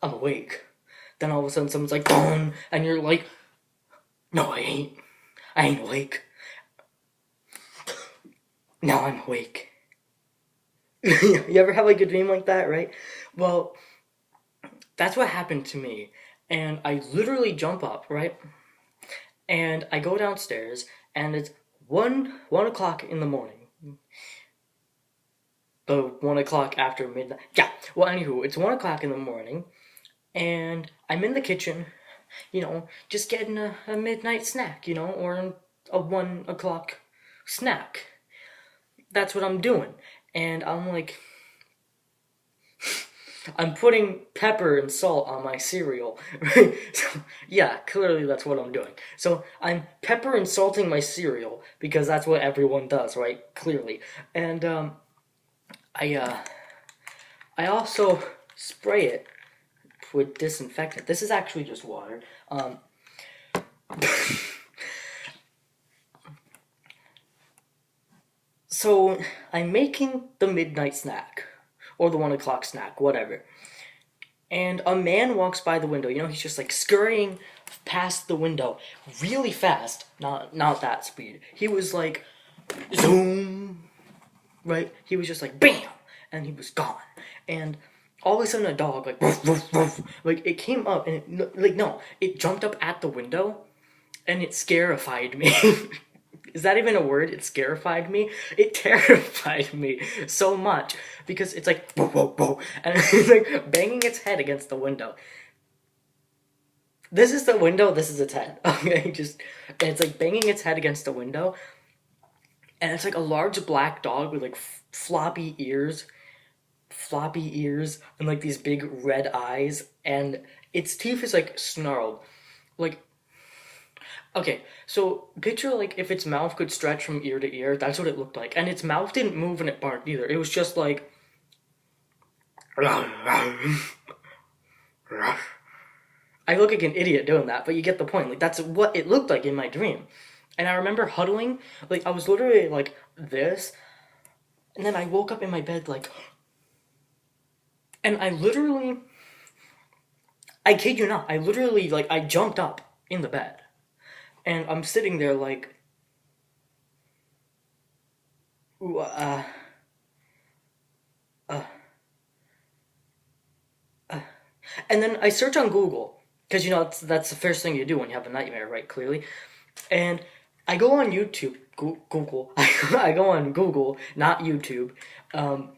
I'm awake. Then all of a sudden someone's like, "Dawn," and you're like, "No, I ain't. I ain't awake. Now I'm awake." You ever have like a dream like that, right? Well, that's what happened to me. And I literally jump up, right? And I go downstairs, and it's one o'clock in the morning. The 1 o'clock after midnight. Yeah. Well, anywho, it's 1 o'clock in the morning, and I'm in the kitchen, just getting a midnight snack, or a 1 o'clock snack. That's what I'm doing. And I'm like, I'm putting pepper and salt on my cereal. Right? So, yeah, clearly that's what I'm doing. So I'm pepper and salting my cereal because that's what everyone does, right? Clearly. And I I also spray it with disinfectant. This is actually just water. So I'm making the midnight snack or the 1 o'clock snack, whatever. And a man walks by the window. He's just like scurrying past the window really fast. Not that speed. He was like zoom, right? He was just like bam, and he was gone. And all of a sudden, a dog like woof, woof, woof, like it came up and it jumped up at the window, and it scarified me. Is that even a word? It scarified me. It terrified me so much because it's like whoa, whoa, whoa, and it's like banging its head against the window. This is the window. This is its head. Okay, and it's like banging its head against the window, and it's like a large black dog with like floppy ears, and like these big red eyes, and its teeth is like snarled, like. Okay, so picture like if its mouth could stretch from ear to ear, that's what it looked like. And its mouth didn't move when it barked either. It was just like I look like an idiot doing that, but you get the point. Like that's what it looked like in my dream. And I remember huddling, like I was literally like this, and then I woke up in my bed like and I kid you not, I literally like I jumped up in the bed. And I'm sitting there like ooh, uh, and then I search on Google because that's the first thing you do when you have a nightmare, right? Clearly, and I go on YouTube, Google. I go on Google, not YouTube. Um,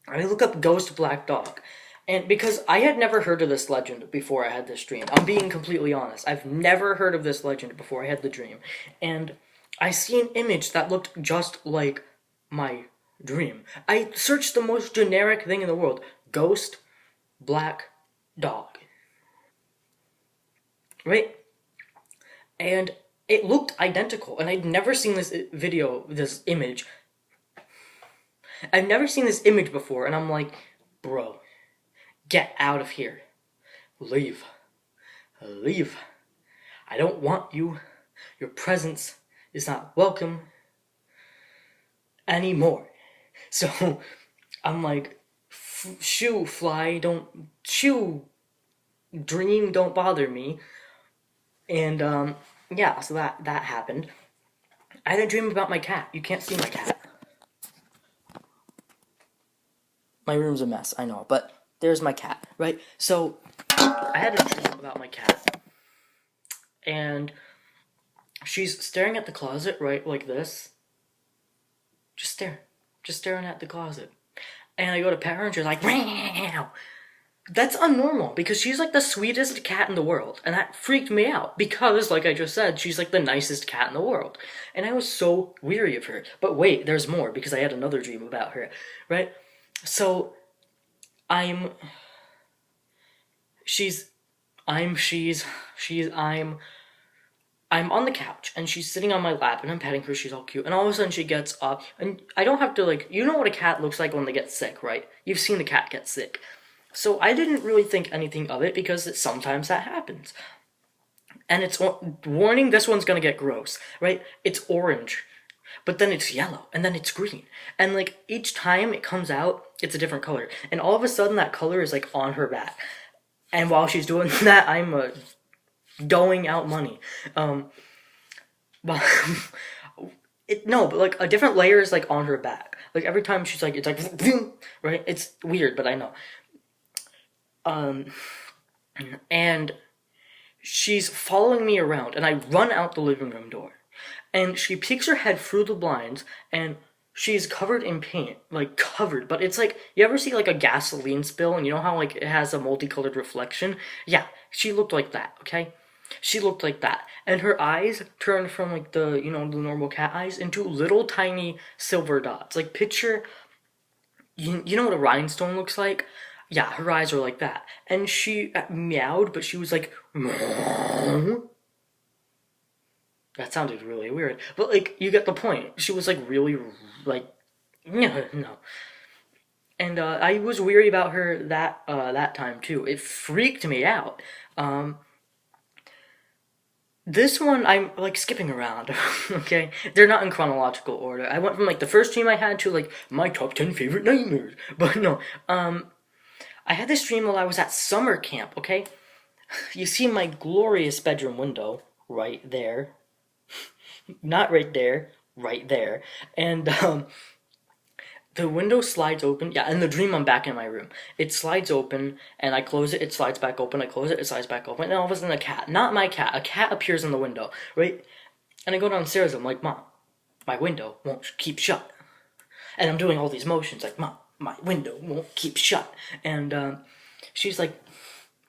I look up ghost black dog, and because I had never heard of this legend before I had this dream, I'm being completely honest. I've never heard of this legend before I had the dream, and I see an image that looked just like my dream. I searched the most generic thing in the world: ghost black dog, right? And it looked identical, and I'd never seen this image. I've never seen this image before, and I'm like, bro, get out of here. Leave. Leave. I don't want you. Your presence is not welcome anymore. So I'm like, shoo, fly, don't, shoo, dream, don't bother me. And yeah, so that happened. I had a dream about my cat. You can't see my cat. My room's a mess, I know, but there's my cat, right? So I had a dream about my cat, and she's staring at the closet, right, like this. Just staring at the closet. And I go to pet her, and she's like, meow. That's unnormal because she's like the sweetest cat in the world, and that freaked me out because, like I just said, she's like the nicest cat in the world, and I was so weary of her. But wait, there's more because I had another dream about her, right? So I'm, she's, I'm, she's, I'm on the couch and she's sitting on my lap and I'm petting her. She's all cute, and all of a sudden she gets up, and I don't have to like, you know what a cat looks like when they get sick, right? You've seen a cat get sick. So I didn't really think anything of it because sometimes that happens. And it's warning, this one's gonna get gross, right? It's orange, but then it's yellow, and then it's green. And like each time it comes out, it's a different color. And all of a sudden that color is like on her back. And while she's doing that, I'm doling out money. But no, but like a different layer is like on her back. Like every time she's like, it's like, right? It's weird, but I know. Um, and she's following me around, and I run out the living room door, and she peeks her head through the blinds, and she's covered in paint, like covered. But it's like, you ever see like a gasoline spill, and you know how like it has a multicolored reflection? Yeah, she looked like that. Okay. She looked like that. And her eyes turned from like the, the normal cat eyes into little tiny silver dots. Like picture, you know what a rhinestone looks like? Yeah, her eyes are like that. And she meowed, but she was like, that sounded really weird. But like, you get the point. She was like really, like, no, no. And I was weary about her that time too. It freaked me out. Um, This one, I'm like skipping around, okay? They're not in chronological order. I went from like the first dream I had to like my top 10 favorite nightmares. But no, I had this dream while I was at summer camp, okay? You see my glorious bedroom window right there. Not right there, right there. And the window slides open. Yeah, in the dream, I'm back in my room. It slides open, and I close it. It slides back open. I close it. It slides back open. And all of a sudden, a cat, not my cat, a cat appears in the window, right? And I go downstairs. I'm like, Mom, my window won't keep shut. And I'm doing all these motions, like, Mom, my window won't keep shut. And she's like,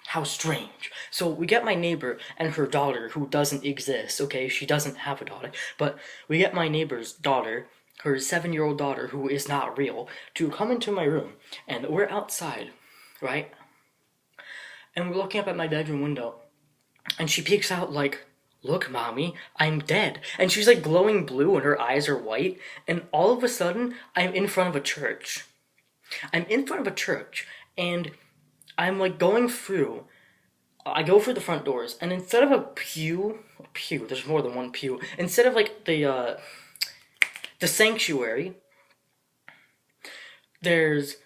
how strange. So we get my neighbor and her daughter, who doesn't exist, okay? She doesn't have a daughter. But we get my neighbor's daughter, her 7-year-old daughter, who is not real, to come into my room. And we're outside, right? And we're looking up at my bedroom window. And she peeks out like, look, Mommy, I'm dead. And she's like glowing blue and her eyes are white. And all of a sudden, I'm in front of a church. I'm in front of a church. And I'm like going through. I go for the front doors, and instead of a pew, there's more than one pew. Instead of like the sanctuary, there's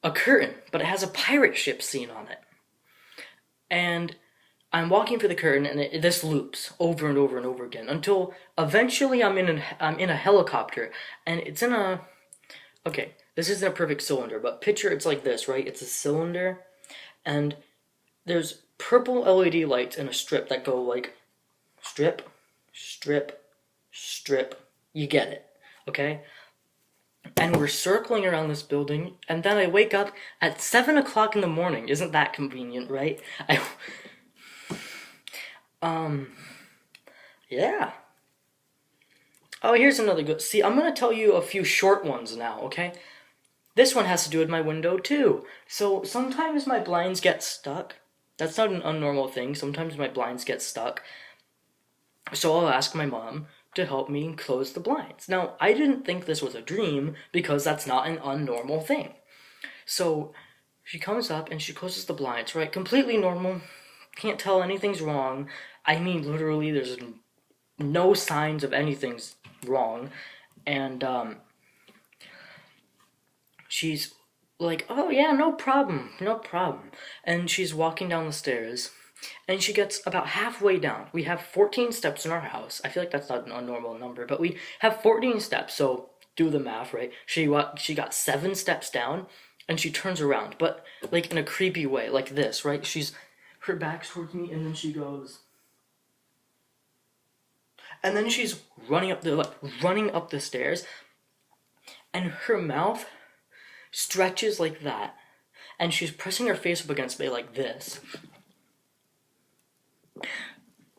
a curtain, but it has a pirate ship scene on it. And I'm walking through the curtain, and this loops over and over and over again until eventually I'm in a helicopter, and it's in a. Okay, this isn't a perfect cylinder, but picture it's like this, right? It's a cylinder, and there's purple LED lights in a strip that go like strip, strip, strip. You get it, okay? And we're circling around this building, and then I wake up at 7 o'clock in the morning. Isn't that convenient, right? Yeah. Oh, here's another good. See, I'm gonna tell you a few short ones now, okay? This one has to do with my window too. So sometimes my blinds get stuck. That's not an unnormal thing. Sometimes my blinds get stuck. So I'll ask my mom to help me close the blinds. Now, I didn't think this was a dream because that's not an unnormal thing. So she comes up and she closes the blinds, right? Completely normal. Can't tell anything's wrong. I mean, literally, there's no signs of anything's wrong. And she's like, oh yeah, no problem, no problem. And she's walking down the stairs, and she gets about halfway down. We have 14 steps in our house. I feel like that's not an unnormal number, but we have 14 steps, so do the math, right? She got 7 steps down, and she turns around, but like in a creepy way, like this, right? Her back's towards me, and then she goes, and then she's running up the stairs, and her mouth stretches like that, and she's pressing her face up against me like this.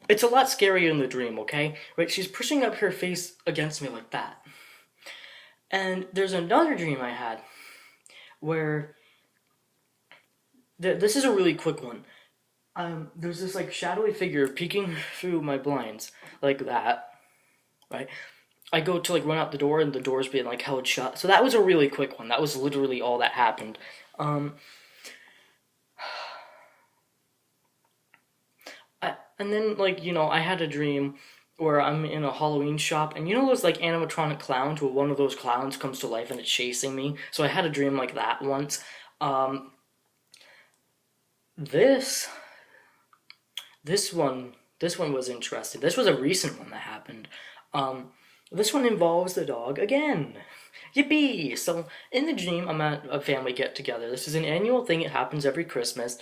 It's a lot scarier in the dream, okay? Right? She's pushing up her face against me like that. And there's another dream I had where this is a really quick one. There's this like shadowy figure peeking through my blinds like that, right? I go to like run out the door, and the door's being like held shut. So that was a really quick one. That was literally all that happened. And then like I had a dream where I'm in a Halloween shop, and those like animatronic clowns where one of those clowns comes to life and it's chasing me. So I had a dream like that once. This this one was interesting. This was a recent one that happened. This one involves the dog again. Yippee! So in the dream, I'm at a family get together. This is an annual thing. It happens every Christmas,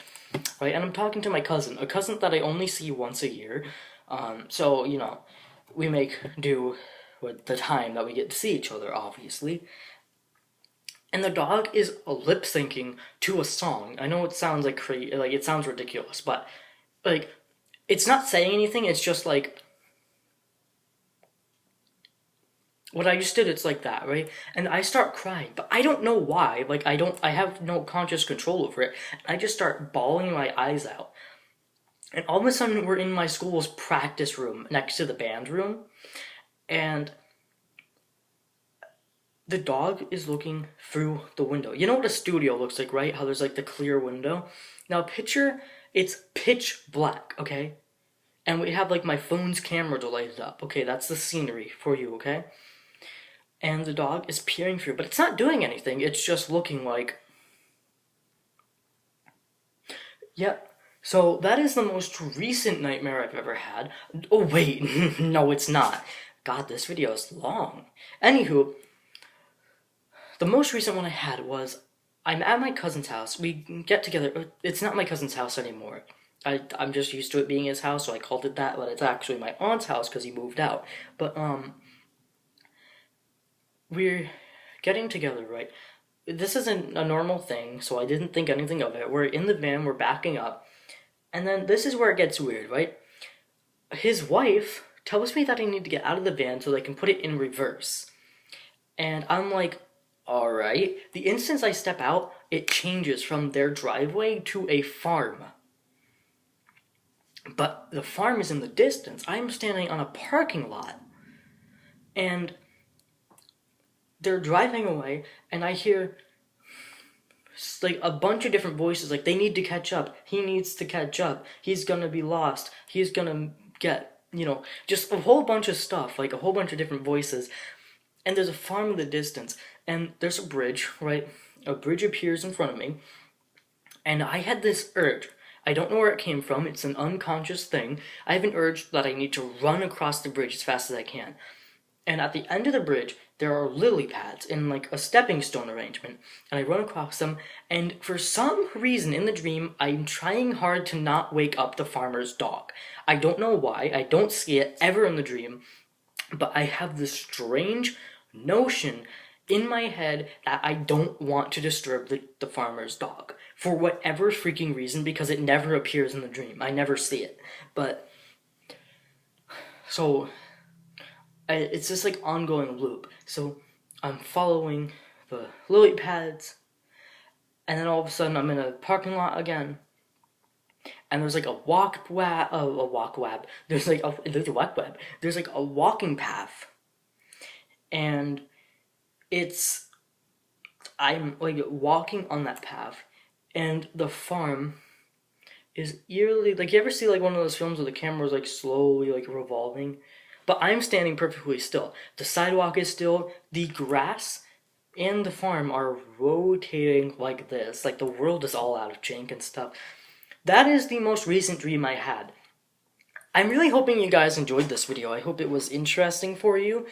right? And I'm talking to my cousin, a cousin that I only see once a year. So you know, we make do with the time that we get to see each other, obviously. And the dog is lip syncing to a song. I know it sounds like like it sounds ridiculous, but like it's not saying anything. It's just like what I just did. It's like that, right? And I start crying, but I don't know why. Like I have no conscious control over it. I just start bawling my eyes out. And all of a sudden, we're in my school's practice room next to the band room, and the dog is looking through the window. You know what a studio looks like, right? How there's like the clear window. Now picture it's pitch black, okay? And we have like my phone's camera lighted up. Okay, that's the scenery for you, okay? And the dog is peering through, but it's not doing anything. It's just looking like... Yep. So that is the most recent nightmare I've ever had. Oh wait, no it's not. God, this video is long. Anywho, the most recent one I had was, I'm at my cousin's house. We get together. It's not my cousin's house anymore. I'm just used to it being his house, so I called it that, but it's actually my aunt's house because he moved out. But, we're getting together, right? This isn't a normal thing, so I didn't think anything of it. We're in the van, we're backing up, and then this is where it gets weird, right? His wife tells me that I need to get out of the van so they can put it in reverse. And I'm like, alright. The instant I step out, it changes from their driveway to a farm. But the farm is in the distance. I'm standing on a parking lot. And they're driving away, and I hear like a bunch of different voices, like, they need to catch up. He needs to catch up. He's gonna be lost. He's gonna get, you know, just a whole bunch of stuff, like a whole bunch of different voices. And there's a farm in the distance, and there's a bridge, right? A bridge appears in front of me, and I had this urge. I don't know where it came from. It's an unconscious thing. I have an urge that I need to run across the bridge as fast as I can. And at the end of the bridge, there are lily pads in like a stepping stone arrangement. And I run across them, and for some reason in the dream, I'm trying hard to not wake up the farmer's dog. I don't know why. I don't see it ever in the dream, but I have this strange notion in my head that I don't want to disturb the farmer's dog for whatever freaking reason, because it never appears in the dream. I never see it. But so it's this like ongoing loop. So I'm following the lily pads, and then all of a sudden I'm in a parking lot again. And there's like a There's like There's like a walking path, and I'm like walking on that path, and the farm is eerily like, you ever see like one of those films where the camera is like slowly like revolving? But I'm standing perfectly still. The sidewalk is still. The grass and the farm are rotating like this. Like the world is all out of sync and stuff. That is the most recent dream I had. I'm really hoping you guys enjoyed this video. I hope it was interesting for you.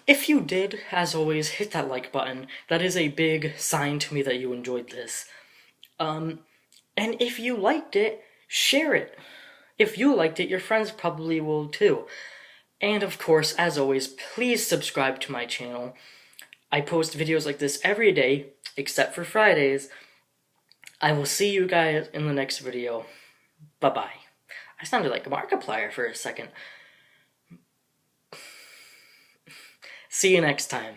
If you did, as always, hit that like button. That is a big sign to me that you enjoyed this. And if you liked it, share it. If you liked it, your friends probably will too. And of course, as always, please subscribe to my channel. I post videos like this every day, except for Fridays. I will see you guys in the next video. Bye-bye. I sounded like a Markiplier for a second. See you next time.